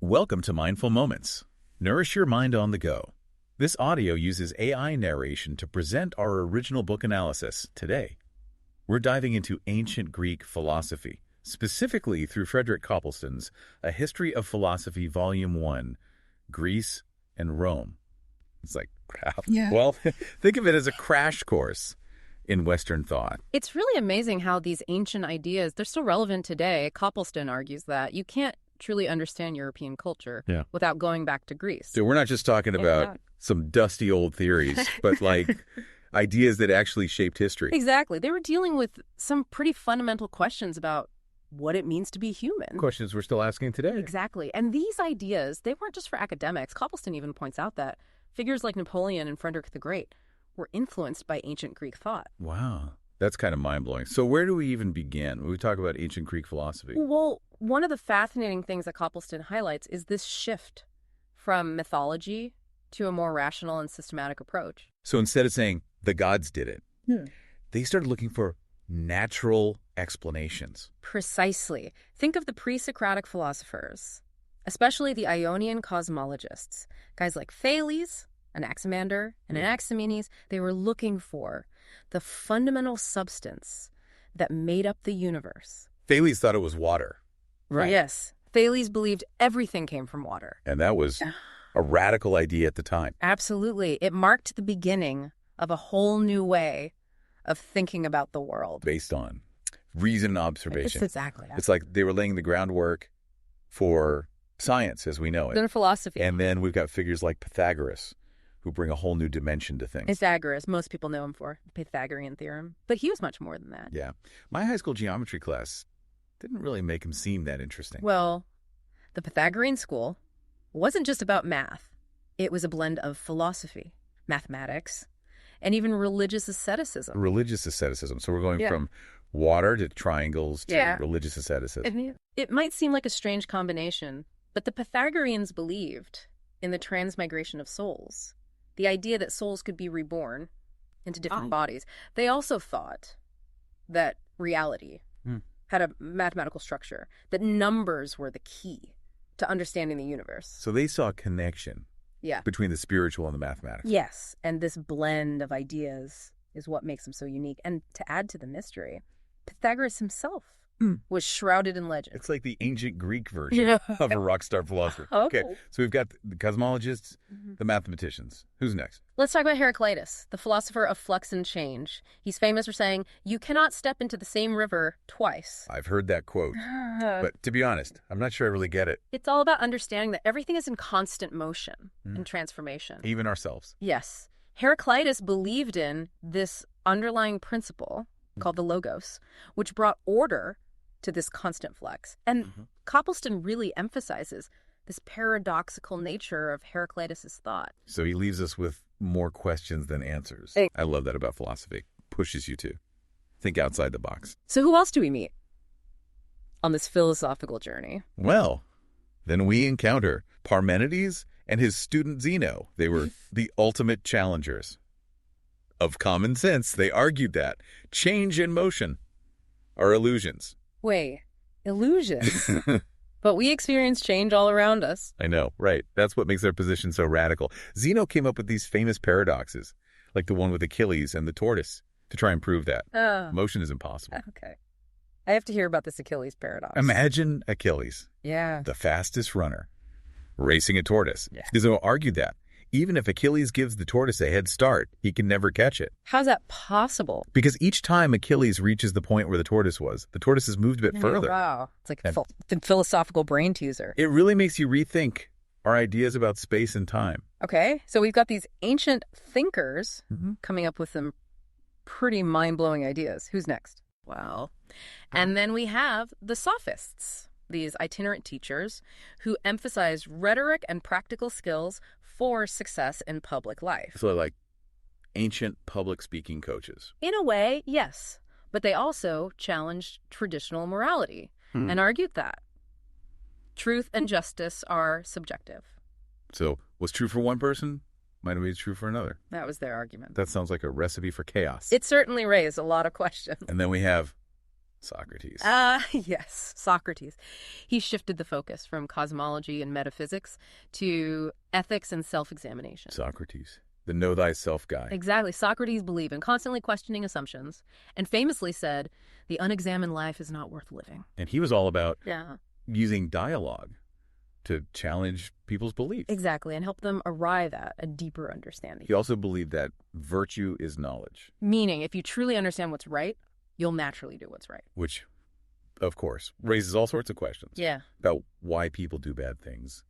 Welcome to Mindful Moments. Nourish your mind on the go. This audio uses AI narration to present our original book analysis today. We're diving into ancient Greek philosophy, specifically through Frederick Copleston's A History of Philosophy, Volume 1, Greece and Rome. It's like, crap. Yeah. Well, think of it as a crash course in Western thought. It's really amazing how these ancient ideas, they're still relevant today. Copleston argues that you can't truly understand European culture without going back to Greece. So we're not just talking about some dusty old theories, but like ideas that actually shaped history. Exactly. They were dealing with some pretty fundamental questions about what it means to be human. Questions we're still asking today. Exactly. And these ideas, they weren't just for academics. Copleston even points out that figures like Napoleon and Frederick the Great were influenced by ancient Greek thought. Wow. That's kind of mind-blowing. So where do we even begin when we talk about ancient Greek philosophy? Well, one of the fascinating things that Copleston highlights is this shift from mythology to a more rational and systematic approach. So instead of saying the gods did it, they started looking for natural explanations. Precisely. Think of the pre-Socratic philosophers, especially the Ionian cosmologists. Guys like Thales, Anaximander, and Anaximenes, they were looking for the fundamental substance that made up the universe. Thales thought it was water. Right. Yes. Thales believed everything came from water. And that was a radical idea at the time. Absolutely. It marked the beginning of a whole new way of thinking about the world. Based on reason and observation. It's exactly that. It's like they were laying the groundwork for science as we know it. Then philosophy. And then we've got figures like Pythagoras, who bring a whole new dimension to things. Pythagoras, most people know him for the Pythagorean theorem. But he was much more than that. Yeah. My high school geometry class didn't really make him seem that interesting. Well, the Pythagorean school wasn't just about math. It was a blend of philosophy, mathematics, and even religious asceticism. Religious asceticism. So we're going from water to triangles to religious asceticism. It might seem like a strange combination, but the Pythagoreans believed in the transmigration of souls, the idea that souls could be reborn into different bodies. They also thought that reality had a mathematical structure, that numbers were the key to understanding the universe. So they saw a connection between the spiritual and the mathematics. Yes, and this blend of ideas is what makes them so unique. And to add to the mystery, Pythagoras himself was shrouded in legend. It's like the ancient Greek version of a rock star philosopher. Okay, so we've got the cosmologists, the mathematicians. Who's next? Let's talk about Heraclitus, the philosopher of flux and change. He's famous for saying, you cannot step into the same river twice. I've heard that quote, but to be honest, I'm not sure I really get it. It's all about understanding that everything is in constant motion and transformation. Even ourselves. Yes. Heraclitus believed in this underlying principle called the logos, which brought order to this constant flux. And Copleston really emphasizes this paradoxical nature of Heraclitus' thought. So he leaves us with more questions than answers. I love that about philosophy. Pushes you to think outside the box. So who else do we meet on this philosophical journey? Well, then we encounter Parmenides and his student Zeno. They were the ultimate challengers of common sense. They argued that change and motion are illusions. Wait, illusions? But we experience change all around us. I know, right. That's what makes their position so radical. Zeno came up with these famous paradoxes, like the one with Achilles and the tortoise, to try and prove that. Motion is impossible. Okay. I have to hear about this Achilles paradox. Imagine Achilles, the fastest runner, racing a tortoise. Zeno argued that even if Achilles gives the tortoise a head start, he can never catch it. How's that possible? Because each time Achilles reaches the point where the tortoise was, the tortoise has moved a bit further. Wow. It's like the philosophical brain teaser. It really makes you rethink our ideas about space and time. Okay. So we've got these ancient thinkers coming up with some pretty mind-blowing ideas. Who's next? Well, and then we have the sophists, these itinerant teachers who emphasize rhetoric and practical skills for success in public life. So like ancient public speaking coaches. In a way, yes. But they also challenged traditional morality and argued that truth and justice are subjective. So what's true for one person might not be true for another. That was their argument. That sounds like a recipe for chaos. It certainly raised a lot of questions. And then we have Socrates. Yes, Socrates. He shifted the focus from cosmology and metaphysics to ethics and self-examination. Socrates, the know thyself guy. Exactly. Socrates believed in constantly questioning assumptions and famously said, the unexamined life is not worth living. And he was all about Yeah. using dialogue to challenge people's beliefs. Exactly, and help them arrive at a deeper understanding. He also believed that virtue is knowledge. Meaning, if you truly understand what's right, you'll naturally do what's right. Which, of course, raises all sorts of questions. Yeah. About why people do bad things,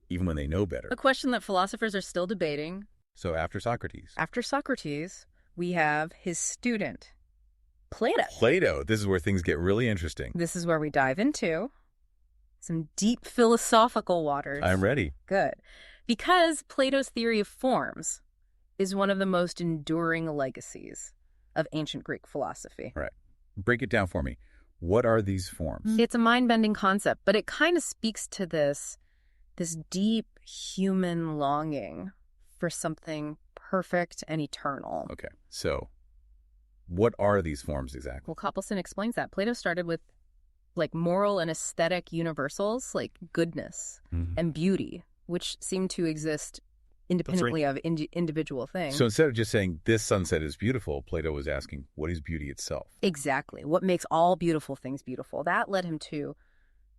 even when they know better. A question that philosophers are still debating. So after Socrates. After Socrates, we have his student, Plato. Plato. This is where things get really interesting. This is where we dive into some deep philosophical waters. I'm ready. Good. Because Plato's theory of forms is one of the most enduring legacies of ancient Greek philosophy. Right. Break it down for me. What are these forms? It's a mind-bending concept, but it kind of speaks to this deep human longing for something perfect and eternal. Okay. So what are these forms exactly? Well, Copleston explains that. Plato started with like moral and aesthetic universals like goodness and beauty, which seem to exist independently of individual things. So instead of just saying this sunset is beautiful, Plato was asking, what is beauty itself? Exactly. What makes all beautiful things beautiful? That led him to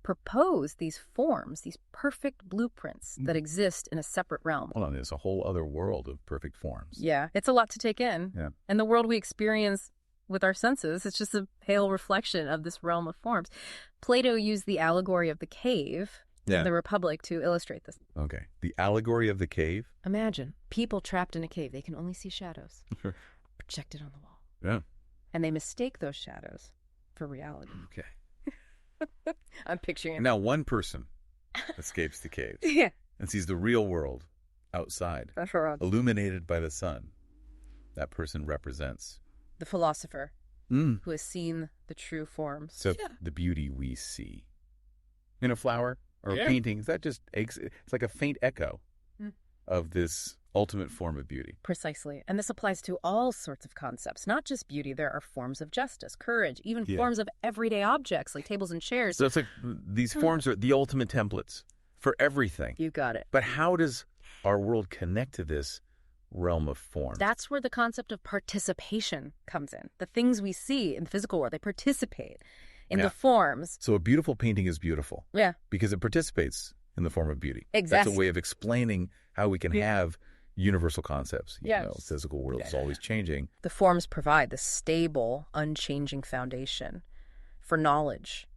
propose these forms, these perfect blueprints that exist in a separate realm. Hold on, there's a whole other world of perfect forms. Yeah, it's a lot to take in. Yeah. And the world we experience with our senses, it's just a pale reflection of this realm of forms. Plato used the allegory of the cave in the Republic to illustrate this. Okay. The allegory of the cave? Imagine people trapped in a cave. They can only see shadows projected on the wall. Yeah. And they mistake those shadows for reality. Okay. I'm picturing it. Now one person escapes the caves Yeah. and sees the real world outside, That's right. illuminated by the sun. That person represents The philosopher who has seen the true forms. So the beauty we see in a flower or a painting, that just it's like a faint echo of this ultimate form of beauty. Precisely. And this applies to all sorts of concepts, not just beauty. There are forms of justice, courage, even forms of everyday objects like tables and chairs. So it's like these forms are the ultimate templates for everything. You got it. But how does our world connect to this realm of forms? That's where the concept of participation comes in. The things we see in the physical world, they participate in the forms. So a beautiful painting is beautiful. Yeah. Because it participates in the form of beauty. Exactly. That's a way of explaining how we can have universal concepts. You Yes. know, physical world is always changing. The forms provide the stable, unchanging foundation for knowledge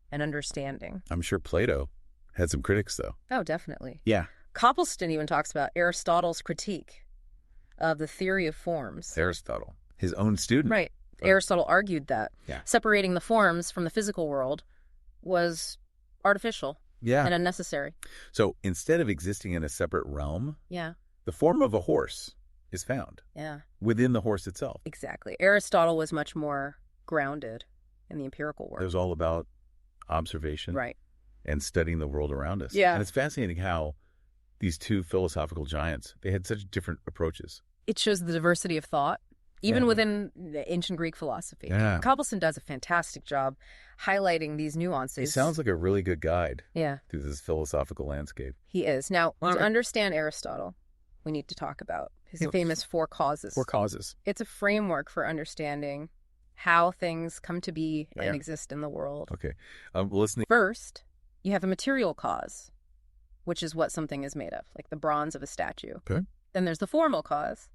and understanding. I'm sure Plato had some critics, though. Oh, definitely. Yeah. Copleston even talks about Aristotle's critique of the theory of forms. Aristotle, his own student. Right. Aristotle argued that separating the forms from the physical world was artificial and unnecessary. So instead of existing in a separate realm, Yeah. the form of a horse is found Yeah. within the horse itself. Exactly. Aristotle was much more grounded in the empirical It world. was all about observation Right. and studying the world around us. Yeah. And it's fascinating how these two philosophical giants, they had such different approaches. It shows the diversity of thought, even within the ancient Greek philosophy. Yeah. Copleston does a fantastic job highlighting these nuances. He sounds like a really good guide Yeah, through this philosophical landscape. he is. Now, to understand Aristotle, we need to talk about his famous four causes. Four causes. It's a framework for understanding how things come to be and exist in the world. Okay. Listening. First, you have a material cause, which is what something is made of, like the bronze of a statue. Okay. Then there's the formal cause,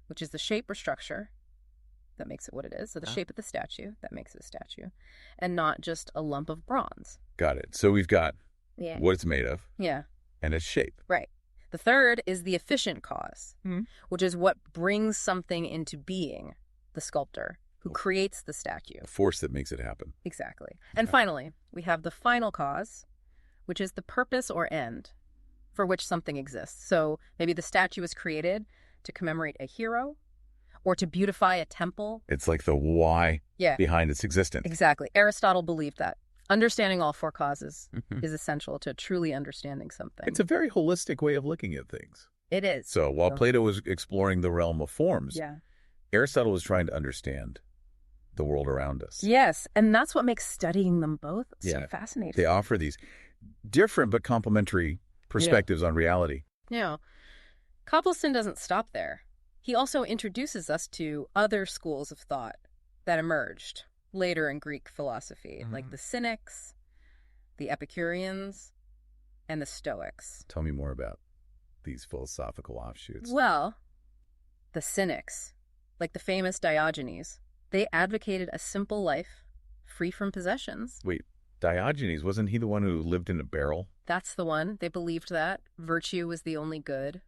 which is the shape or structure that makes it what it is. So the shape of the statue, that makes it a statue, and not just a lump of bronze. Got it. So we've got Yeah. what it's made of Yeah, and its shape. right. The third is the efficient cause, which is what brings something into being, the sculptor who creates the statue. A force that makes it happen. Exactly. And finally, we have the final cause, which is the purpose or end for which something exists. So maybe the statue was created to commemorate a hero or to beautify a temple. It's like the why behind its existence. Exactly. Aristotle believed that understanding all four causes is essential to truly understanding something. It's a very holistic way of looking at things. It is. So while Plato was exploring the realm of forms, Yeah. Aristotle was trying to understand the world around us. Yes, and that's what makes studying them both so fascinating. They offer these different but complementary perspectives on reality. Now, Copleston doesn't stop there. He also introduces us to other schools of thought that emerged later in Greek philosophy, like the Cynics, the Epicureans, and the Stoics. Tell me more about these philosophical offshoots. Well, the Cynics, like the famous Diogenes, they advocated a simple life, free from possessions. Wait, Diogenes, wasn't he the one who lived in a barrel? That's the one. They believed that virtue was the only good,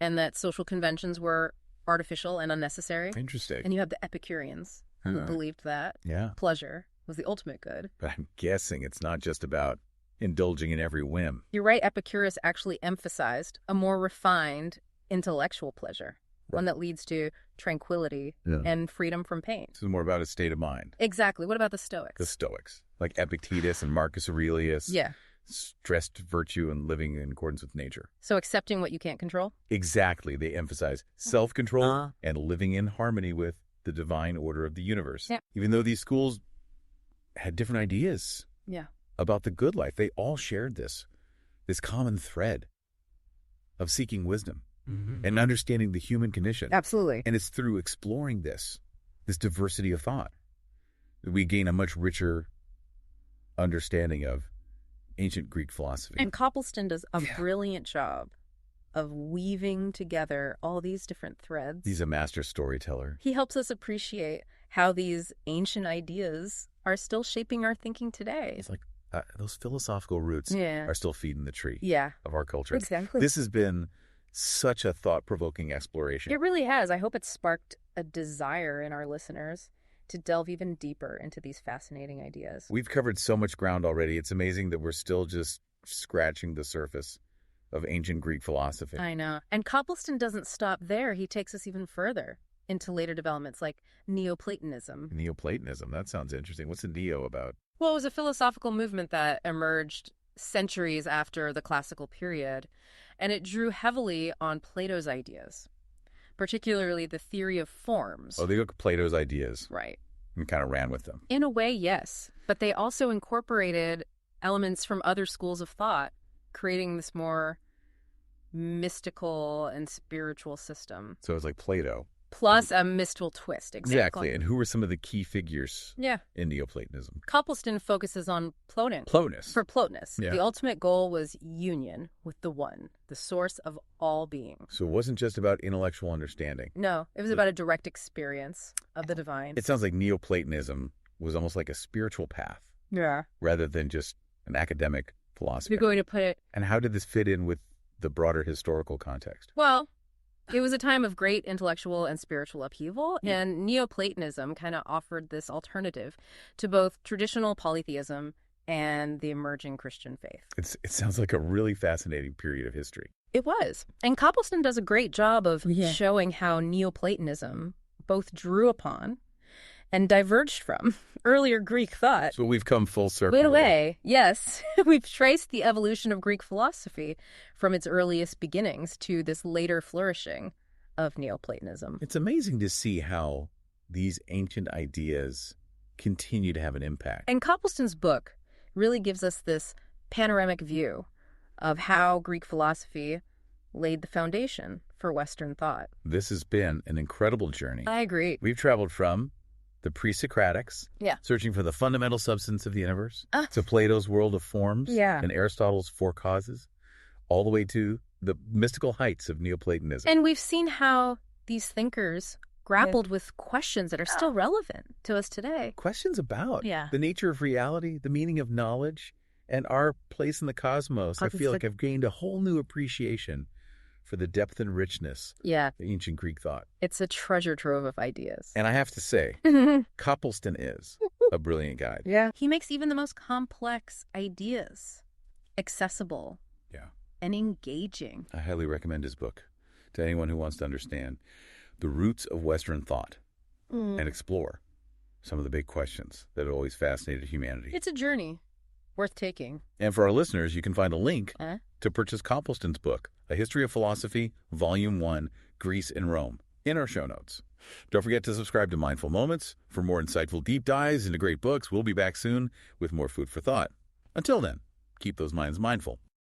and that social conventions were artificial and unnecessary. Interesting. And you have the Epicureans, who believed that pleasure was the ultimate good. But I'm guessing it's not just about indulging in every whim. You're right, Epicurus actually emphasized a more refined intellectual pleasure, one that leads to tranquility and freedom from pain. This is more about a state of mind. Exactly. What about the Stoics? The Stoics, like Epictetus and Marcus Aurelius. Yeah. Stressed virtue and living in accordance with nature. So accepting what you can't control? Exactly. They emphasize self-control and living in harmony with the divine order of the universe. Yeah. Even though these schools had different ideas about the good life, they all shared this common thread of seeking wisdom and understanding the human condition. Absolutely. And it's through exploring this diversity of thought, that we gain a much richer understanding of ancient Greek philosophy. And Copleston does a brilliant job of weaving together all these different threads. He's a master storyteller. He helps us appreciate how these ancient ideas are still shaping our thinking today. It's like those philosophical roots are still feeding the tree of our culture. Exactly. This has been such a thought-provoking exploration. It really has. I hope it sparked a desire in our listeners to delve even deeper into these fascinating ideas. We've covered so much ground already. It's amazing that we're still just scratching the surface of ancient Greek philosophy. I know. And Copleston doesn't stop there. He takes us even further into later developments like Neoplatonism. Neoplatonism, that sounds interesting. What's a neo about? Well, it was a philosophical movement that emerged centuries after the classical period, and it drew heavily on Plato's ideas, particularly the theory of forms. Oh, they took Plato's ideas. Right. And kind of ran with them. In a way, yes. But they also incorporated elements from other schools of thought, creating this more mystical and spiritual system. So it's like Plato. Plus a mystical twist. Exactly. And who were some of the key figures in Neoplatonism? Copleston focuses on Plotinus. For Plotinus, the ultimate goal was union with the one, the source of all being. So it wasn't just about intellectual understanding. No, it was about a direct experience of the divine. It sounds like Neoplatonism was almost like a spiritual path. Yeah. Rather than just an academic philosophy. You're going to put it... And how did this fit in with the broader historical context? Well, it was a time of great intellectual and spiritual upheaval, and Neoplatonism kind of offered this alternative to both traditional polytheism and the emerging Christian faith. It sounds like a really fascinating period of history. It was. And Copleston does a great job of showing how Neoplatonism both drew upon and diverged from earlier Greek thought. So we've come full circle. Wait away. Yes. We've traced the evolution of Greek philosophy from its earliest beginnings to this later flourishing of Neoplatonism. It's amazing to see how these ancient ideas continue to have an impact. And Copleston's book really gives us this panoramic view of how Greek philosophy laid the foundation for Western thought. This has been an incredible journey. I agree. We've traveled from the Pre-Socratics, searching for the fundamental substance of the universe, to Plato's world of forms and Aristotle's four causes, all the way to the mystical heights of Neoplatonism. And we've seen how these thinkers grappled with questions that are still relevant to us today. Questions about the nature of reality, the meaning of knowledge, and our place in the cosmos. I feel like I've gained a whole new appreciation for the depth and richness of ancient Greek thought. It's a treasure trove of ideas. And I have to say, Copleston is a brilliant guide. Yeah. He makes even the most complex ideas accessible and engaging. I highly recommend his book to anyone who wants to understand the roots of Western thought and explore some of the big questions that have always fascinated humanity. It's a journey worth taking. And for our listeners, you can find a link to purchase Copleston's book, A History of Philosophy, Volume 1, Greece and Rome, in our show notes. Don't forget to subscribe to Mindful Moments for more insightful deep dives into great books. We'll be back soon with more food for thought. Until then, keep those minds mindful.